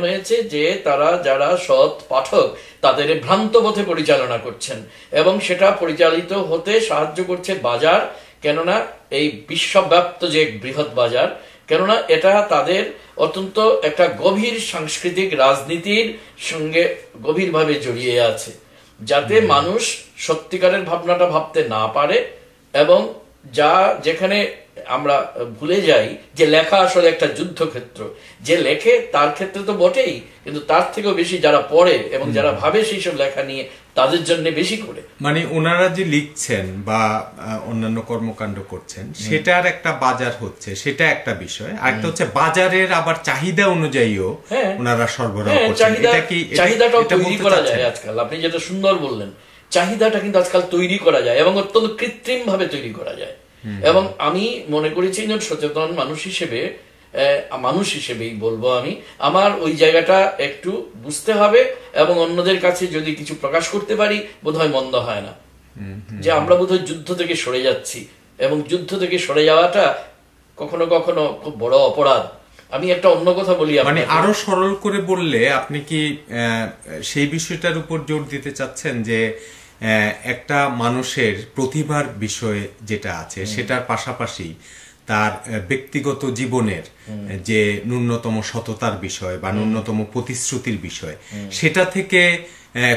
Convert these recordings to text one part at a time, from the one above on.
হয়েছে যে তারা যারা সৎ পাঠক তাদের ভ্রান্ত পথে পরিচালনা করছেন, এবং সেটা পরিচালিত হতে সাহায্য করছে বাজার। কেননা এই বিশ্বব্যাপ্ত যে বৃহৎ বাজার, কেননা এটা তাদের অত্যন্ত একটা গভীর সাংস্কৃতিক রাজনীতির সঙ্গে গভীরভাবে জড়িয়ে আছে, যাতে মানুষ সত্যিকারের ভাবনাটা ভাবতে না পারে, এবং যেখানে আমরা ভুলে যাই যে লেখা আসলে একটা যুদ্ধক্ষেত্র। যে লেখে তার ক্ষেত্রে তো বটেই, কিন্তু তার থেকেও বেশি যারা পড়ে এবং যারা ভাবে সেই সব লেখা নিয়ে, তাদের জন্য বেশি করে। মানে ওনারা যে লিখছেন বা অন্যান্য কর্মকাণ্ড করছেন, সেটার একটা বাজার হচ্ছে, সেটা একটা বিষয়। আর একটা হচ্ছে বাজারের আবার চাহিদা অনুযায়ীও ওনারা সরবরাহ করছেন। চাহিদাটাও তৈরি করা যায় আজকাল। আপনি যেটা সুন্দর বললেন, চাহিদাটা কিন্তু আজকাল তৈরি করা যায় এবং অত্যন্ত কৃত্রিম ভাবে তৈরি করা যায়। এবং আমি মনে করেছি যে সচেতন মানুষ হিসেবেই বলবো, আমার ওই জায়গাটা একটু বুঝতে হবে, এবং অন্যদের কাছে যদি কিছু প্রকাশ করতে পারি বোধহয় মন্দ হয় না। যে আমরা বোধহয় যুদ্ধ থেকে সরে যাচ্ছি, এবং যুদ্ধ থেকে সরে যাওয়াটা কখনো কখনো খুব বড় অপরাধ। আমি একটা অন্য কথা বলি, মানে আরো সরল করে বললে আপনি কি সেই বিষয়টার উপর জোর দিতে চাচ্ছেন যে একটা মানুষের প্রতিভার বিষয় যেটা আছে সেটার পাশাপাশি তার ব্যক্তিগত জীবনের যে ন্যূনতম সততার বিষয় বা ন্যূনতম প্রতিশ্রুতির বিষয়, সেটা থেকে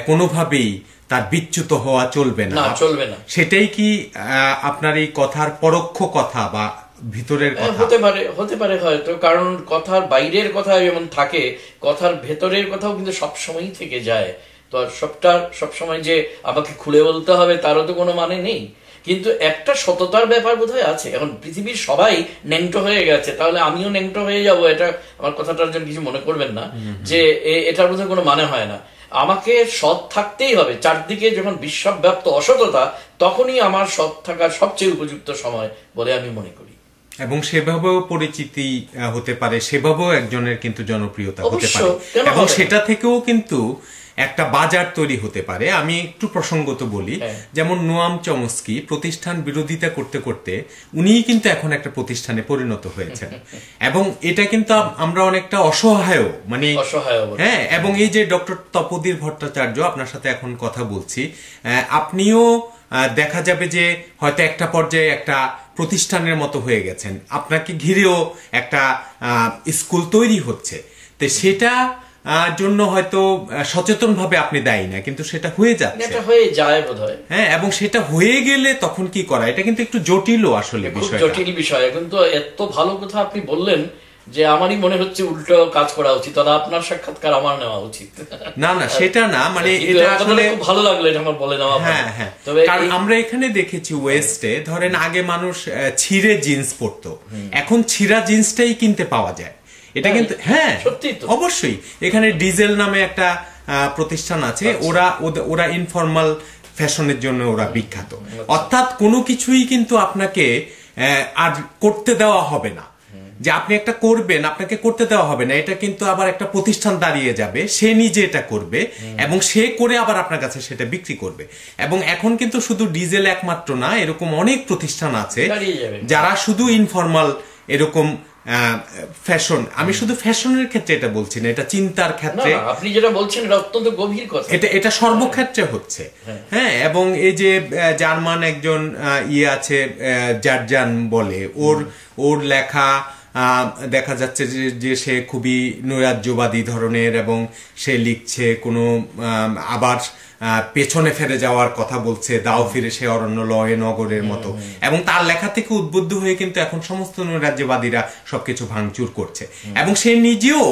কোনোভাবেই তার বিচ্যুত হওয়া চলবে না। সেটাই কি আপনার এই কথার পরোক্ষ কথা বা ভিতরের কথা? হতে পারে হয়তো, কারণ কথার বাইরের কথা যেমন থাকে, কথার ভেতরের কথাও কিন্তু সবসময়ই থেকে যায়। তো সবসময় যে আমাকে খুলে বলতে হবে তারও তো কোনো মানে নেই, কিন্তু একটা সততার ব্যাপার বোধহয় আছে। এখন পৃথিবীর সবাই ন্যাংটো হয়ে গেছে, তাহলে আমিও ন্যাংটো হয়ে যাব, এটা আমার কথাটার জন্য কিছু মনে করবেন না যে এটার বোধহয় কোনো মানে হয় না। আমাকে সৎ থাকতেই হবে। চারদিকে যখন বিশ্বব্যাপ্ত অসততা, তখনই আমার সৎ থাকার সবচেয়ে উপযুক্ত সময় বলে আমি মনে করি। এবং সেভাবেও পরিচিতি হতে পারে, সেভাবেও একজনের কিন্তু জনপ্রিয়তা হতে পারে, এবং সেটা থেকেও কিন্তু একটা বাজার তৈরি হতে পারে। আমি একটু প্রসঙ্গত বলি, যেমন নোয়াম চমস্কি প্রতিষ্ঠান বিরোধিতা করতে করতে উনিই কিন্তু এখন একটা প্রতিষ্ঠানে পরিণত হয়েছেন, এবং এটা কিন্তু আমরা অনেকটা অসহায়, মানে হ্যাঁ। এবং এই যে ডক্টর তপোধীর ভট্টাচার্য, আপনার সাথে এখন কথা বলছি, আপনিও দেখা যাবে যে হয়তো একটা পর্যায়ে একটা প্রতিষ্ঠানের মতো হয়ে গেছেন, আপনাকে ঘিরেও একটা স্কুল তৈরি হচ্ছে। তো সেটা জন্য হয়তো সচেতন ভাবে আপনি দায়ী না, কিন্তু সেটা হয়ে যাচ্ছে, এটা হয়ে যায় বোধহয়। হ্যাঁ, এবং সেটা হয়ে গেলে তখন কি করা, এটা কিন্তু একটু জটিলও আসলে বিষয়, জটিল বিষয়। কিন্তু এত ভালো কথা আপনি বললেন যে আমারই মনে হচ্ছে উল্টো কাজ করা উচিত, তাহলে আপনার সাক্ষাৎকার আমার নেওয়া উচিত। না না, সেটা না, মানে এটা আসলে খুব ভালো লাগলো এটা আমার বলে নেওয়া। হ্যাঁ হ্যাঁ, কারণ আমরা এখানে দেখেছি ওয়েস্টে, ধরেন আগে মানুষ ছিঁড়ে জিন্স পরতো, এখন ছিঁড়া জিন্সটাই কিনতে পাওয়া যায়। এটা কিন্তু হ্যাঁ অবশ্যই। এখানে ডিজেল নামে একটা প্রতিষ্ঠান আছে, ওরা ইনফরমাল ফ্যাশনের জন্য ওরা বিখ্যাত। অর্থাৎ কোনো কিছুই কিন্তু আপনাকে আর করতে দেওয়া হবে না, যে আপনি একটা করবেন আপনাকে করতে দেওয়া হবে না। এটা কিন্তু আবার একটা প্রতিষ্ঠান দাঁড়িয়ে যাবে, সে নিজে এটা করবে এবং সে করে আবার আপনার কাছে সেটা বিক্রি করবে। এবং এখন কিন্তু শুধু ডিজেল একমাত্র না, এরকম অনেক প্রতিষ্ঠান আছে যারা শুধু ইনফরমাল এরকম ফ্যাশন, আমি শুধু ফ্যাশনের ক্ষেত্রে এটা বলছি না, এটা চিন্তার ক্ষেত্রে আপনি যেটা বলছেন এটা অত্যন্ত গভীর কথা, এটা সর্বক্ষেত্রে হচ্ছে। হ্যাঁ, এবং এই যে জার্মান একজন আছে জার্জান বলে, ওর লেখা দেখা যাচ্ছে যে সে খুবই নৈরাজ্যবাদী ধরনের, এবং সে লিখছে কোনো আবার পেছনে ফিরে যাওয়ার কথা বলছে, দাও ফিরে সে অরণ্য লয়ে নগরের মতো, এবং তার লেখা থেকে উদ্বুদ্ধ হয়ে কিন্তু এখন সমস্ত নৈরাজ্যবাদীরা সবকিছু ভাঙচুর করছে, এবং সে নিজেও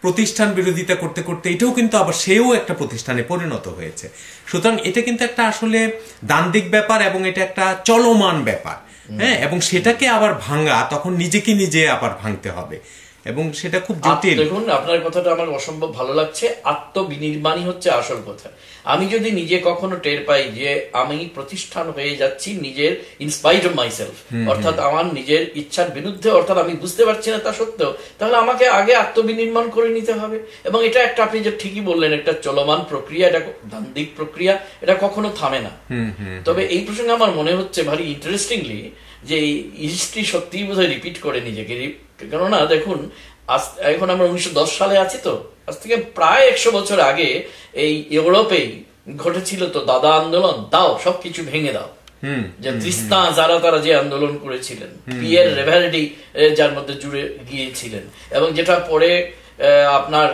প্রতিষ্ঠান বিরোধিতা করতে করতে এটাও কিন্তু আবার সেও একটা প্রতিষ্ঠানে পরিণত হয়েছে। সুতরাং এটা কিন্তু একটা আসলে দ্বান্দ্বিক ব্যাপার, এবং এটা একটা চলমান ব্যাপার। হ্যাঁ, এবং সেটাকে আবার ভাঙা, তখন নিজেকে নিজে আবার ভাঙতে হবে, এবং সেটা খুব জটিল। দেখুন, আপনার কথাটা আমার অসম্ভব ভালো লাগছে। আত্মবিনির্মাণই হচ্ছে আসল কথা। আমি যদি নিজে কখনো টের পাই যে আমি প্রতিষ্ঠান হয়ে যাচ্ছি নিজের ইনস্পাইট অফ মাইসেলফ, অর্থাৎ আমার নিজের ইচ্ছার বিরুদ্ধে, অর্থাৎ আমি বুঝতে পারছি না তা সত্ত্বেও, তাহলে আমাকে আগে আত্মবিনির্মাণ করে নিতে হবে। এবং এটা একটা, আপনি যে ঠিকই বললেন, একটা চলমান প্রক্রিয়া, এটা দ্বান্দ্বিক প্রক্রিয়া, এটা কখনো থামে না। তবে এই প্রসঙ্গে আমার মনে হচ্ছে ভারী ইন্টারেস্টিংলি যে হিস্ট্রি সত্যি বোধহয় রিপিট করে নিজেকে। কেননা দেখুন, এখন আমরা 1910 সালে আছি, তো আজ থেকে প্রায় 100 বছর আগে এই ইউরোপেই ঘটেছিল তো দাদা আন্দোলন। দাও সবকিছু ভেঙে দাও, যে তৃষ্ণা যারা তারা যে আন্দোলন করেছিলেন, পিয়ের রেভালডি যার মধ্যে জুড়ে গিয়েছিলেন, এবং যেটা পরে আপনার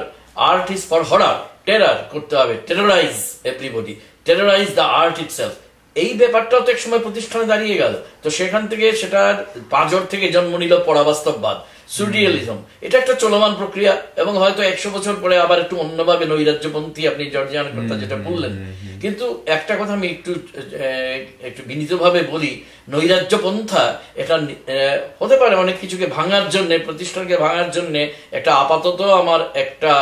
আর্ট ইজ ফর হরার, টেরার করতে হবে, terrorise everybody, terrorise the art itself. এই ব্যাপারটাও তো এক সময় প্রতিষ্ঠানে দাঁড়িয়ে গেল। তো সেখান থেকে সেটার পাঁজর থেকে জন্ম নিল পরাবাস্তববাদ, সুরিয়ালিজম। এটা একটা চলমান প্রক্রিয়া, এবং হয়তো 100 বছর পরে আবার একটু অন্যভাবে নৈরাজ্যপন্থী, আপনি জর্জিয়ানের কথা যেটা বললেন। কিন্তু একটা কথা আমি একটু বিনীতভাবে বলি, নৈরাজ্যপন্থা এটা হতে পারে অনেক কিছুকে ভাঙার জন্য, প্রতিষ্ঠানকে ভাঙার জন্য একটা আপাতত আমার একটা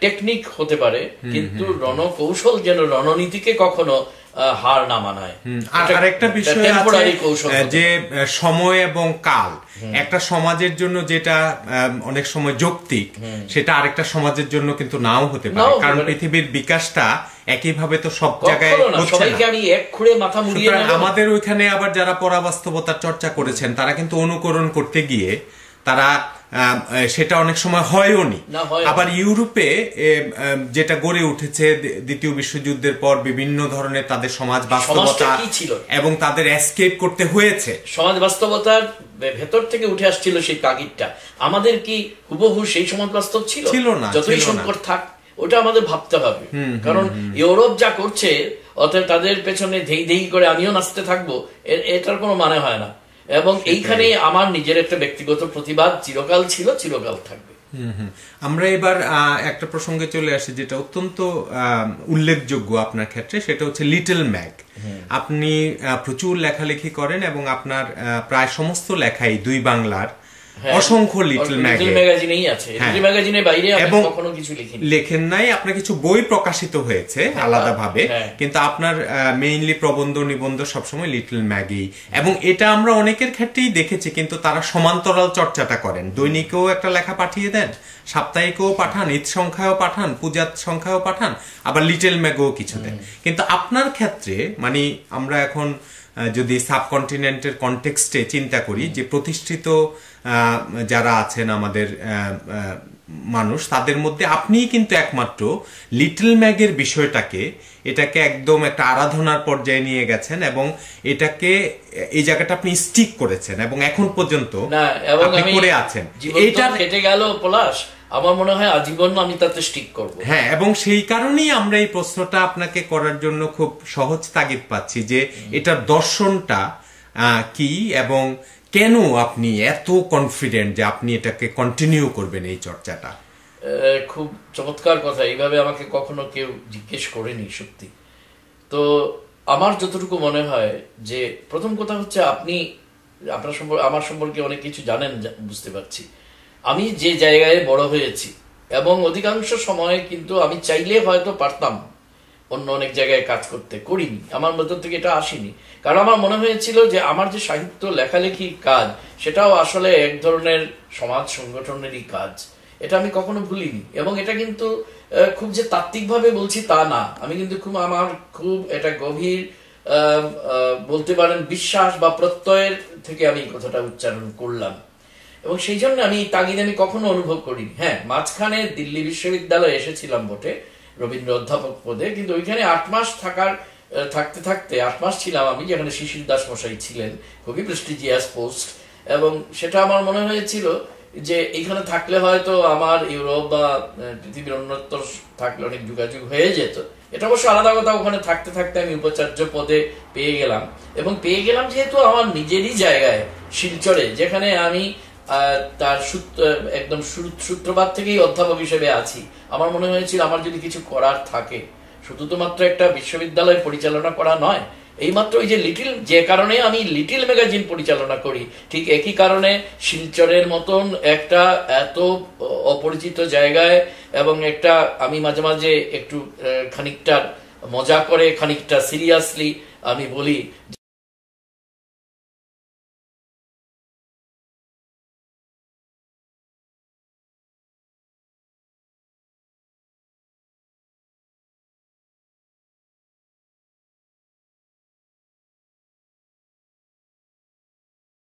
টেকনিক হতে পারে, কিন্তু রণকৌশল যেন রণনীতিকে কখনো হার না মানায়। আর একটা বিষয় আছে যে সময় এবং কাল, একটা সমাজের জন্য যেটা অনেক সময় যৌক্তিক, সেটা আরেকটা সমাজের জন্য কিন্তু নাও হতে পারে, কারণ পৃথিবীর বিকাশটা একইভাবে তো সব জায়গায় হচ্ছে না। আমাদের ওইখানে আবার যারা পরাবাস্তবতার চর্চা করেছেন, তারা কিন্তু অনুকরণ করতে গিয়ে তারা সেটা অনেক সময় হয়ও নি। আবার ইউরোপে যেটা গড়ে উঠেছে দ্বিতীয় বিশ্বযুদ্ধের পর, বিভিন্ন ধরনের তাদের সমাজ বাস্তবতা এবং তাদের এসকেপ করতে হয়েছে। সমাজ বাস্তবতার ভেতর থেকে উঠে আসছিল সেই তাগিদটা। আমাদের কি হুবহু সেই সমাজ বাস্তব ছিল? না। যতই সংকট থাক, ওটা আমাদের ভাবতে হবে। কারণ ইউরোপ যা করছে, অতএব তাদের পেছনে ধেই ধেই করে আমিও নাচতে থাকবো, এটার কোনো মানে হয় না। এবং এইখানে আমার নিজের একটা ব্যক্তিগত প্রতিবাদ চিরকাল ছিল, চিরকাল থাকবে। আমরা এবার একটা প্রসঙ্গে চলে আসি যেটা অত্যন্ত উল্লেখযোগ্য আপনার ক্ষেত্রে, সেটা হচ্ছে লিটল ম্যাগ। আপনি প্রচুর লেখালেখি করেন এবং আপনার প্রায় সমস্ত লেখাই দুই বাংলার অসংখ্য লিটল ম্যাগাজিনেই আছে। লিটল ম্যাগাজিনের বাইরে আমি কখনো কিছু লেখেন নাই। আপনার কিছু বই প্রকাশিত হয়েছে আলাদাভাবে, কিন্তু আপনার মেইনলি প্রবন্ধ নিবন্ধ সবসময় লিটল ম্যাগেই। এবং এটা আমরা অনেকের ক্ষেত্রেই দেখেছি, কিন্তু তারা সমান্তরাল চর্চাটা করেন। দৈনিকেও একটা লেখা পাঠিয়ে দেন, সাপ্তাহিকও পাঠান, ঈদ সংখ্যাও পাঠান, পূজার সংখ্যাও পাঠান, আবার লিটল ম্যাগও কিছু দেন। কিন্তু আপনার ক্ষেত্রে মানে আমরা এখন যদি সাবকন্টিনেন্টের কনটেক্সটে চিন্তা করি, যে প্রতিষ্ঠিত যারা আছেন আমাদের মানুষ, তাদের মধ্যে আপনিই কিন্তু একমাত্র লিটল ম্যাগের বিষয়টাকে, এটাকে একদম একটা আরাধনার পর্যায়ে নিয়ে গেছেন, এবং এটাকে এই জায়গাটা আপনি স্টিক করেছেন এবং এখন পর্যন্ত আপনি করে আছেন। এটা কেটে গেল পলাশ, আমার মনে হয় আজীবন আমি তাতে স্টিক করব। হ্যাঁ, এবং সেই কারণেই আমরা এই প্রশ্নটা আপনাকে করার জন্য খুব সহজ তাগিদ পাচ্ছি, যে এটার দর্শনটা কি এবং কেন আপনি এত কনফিডেন্ট যে আপনি এটাকে কন্টিনিউ করবেন এই চর্চাটা। খুব চমৎকার কথা, এইভাবে আমাকে কখনো কেউ জিজ্ঞেস করেনি সত্যি। তো আমার যতটুকু মনে হয় যে প্রথম কথা হচ্ছে, আমার সম্পর্কে অনেক কিছু জানেন, বুঝতে পারছি। আমি যে জায়গায় বড় হয়েছি, এবং অধিকাংশ সময় কিন্তু আমি চাইলে হয়তো পারতাম অন্য অনেক জায়গায় কাজ করতে, করিনি, আমার মধ্যে থেকে এটা আসেনি। কারণ আমার মনে হয়েছিল যে আমার যে সাহিত্য লেখালেখি কাজ, সেটাও আসলে এক ধরনের সমাজ সংগঠনেরই কাজ। এটা আমি কখনো ভুলিনি, এবং এটা কিন্তু খুব যে তাত্ত্বিকভাবে বলছি তা না। আমি কিন্তু আমার খুব এটা গভীর বলতে পারেন বিশ্বাস বা প্রত্যয়ের থেকে আমি কথাটা উচ্চারণ করলাম, এবং সেই জন্য আমি তাগিদ আমি কখনো অনুভব করিনি। হ্যাঁ, মাঝখানে দিল্লি বিশ্ববিদ্যালয়ে এসেছিলাম বটে রবীন্দ্র অধ্যাপক পদে, কিন্তু ওইখানে 8 মাস থাকতে 8 মাস ছিলাম আমি, যেখানে শিশির দাস মশাই ছিলেন, খুবই প্রেস্টিজিয়াস পোস্ট। এবং সেটা আমার মনে হয়েছিল যে এইখানে থাকলে হয়তো আমার ইউরোপ বা পৃথিবীর অন্যত্র থাকলে অনেক যোগাযোগ হয়ে যেত। এটা অবশ্য আলাদা কথা, ওখানে থাকতে আমি উপাচার্য পদে পেয়ে গেলাম, এবং পেয়ে গেলাম যেহেতু আমার নিজেরই জায়গায় শিলচরে, যেখানে আমি তার একদম সূত্রপাত থেকেই অধ্যাপক হিসেবে আছি। আমার মনে হয়েছিল আমার যদি কিছু করার থাকে, শুধু তো মাত্র একটা বিশ্ববিদ্যালয় পরিচালনা করা নয়, এইমাত্র ওই যে কারণে আমি লিটল ম্যাগাজিন পরিচালনা করি, ঠিক একই কারণে শিলচরের মতন একটা এত অপরিচিত জায়গায়, এবং একটা আমি মাঝে মাঝে একটু খানিকটা মজা করে খানিকটা সিরিয়াসলি আমি বলি